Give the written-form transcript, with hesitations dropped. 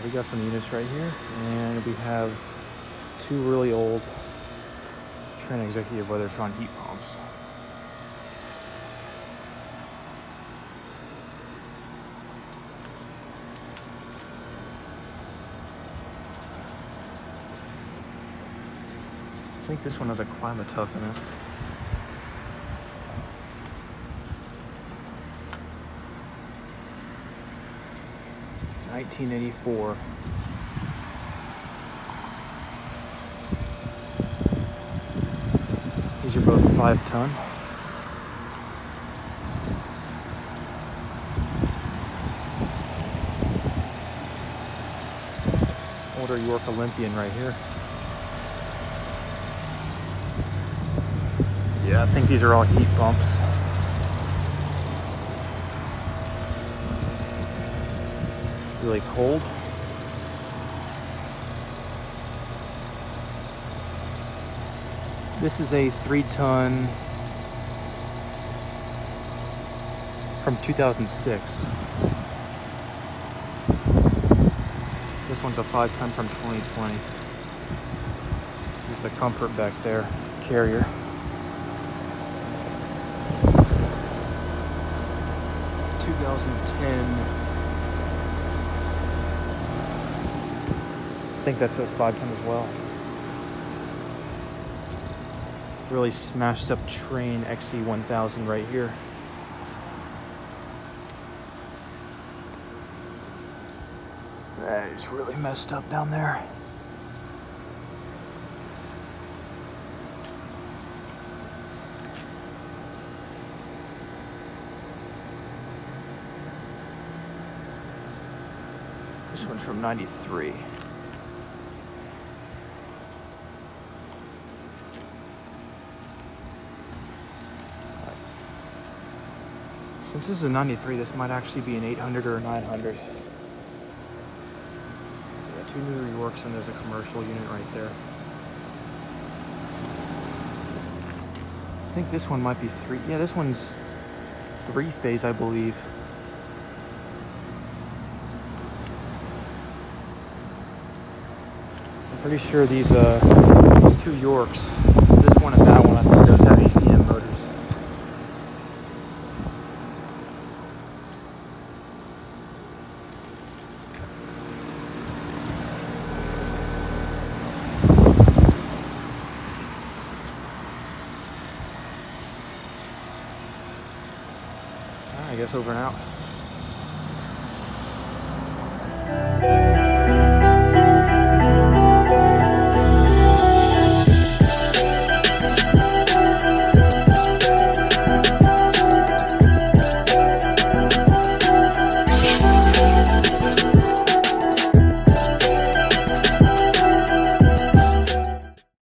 We got some units right here, and we have two really old Trane Executive Weathertron heat pumps. I think this one has a Climate-Tough in it. $1984. These are both 5-ton. Older York Olympian right here. Yeah, I think these are all heat pumps. Really cold. This is a 3-ton from 2006. This one's a 5-ton from 2020. There's the comfort back there, carrier. I think that says 5-ton as well. Really smashed up Trane XC1000 right here. That is really messed up down there. This one's from '93. Since this is a '93, this might actually be an 800 or a 900. Yeah, two New Yorks, and there's a commercial unit right there. I think this one might be 3. Yeah, this one's 3-phase, I believe. I'm pretty sure these two Yorks, this one and that one, I think those have ECM motors. I guess over and out.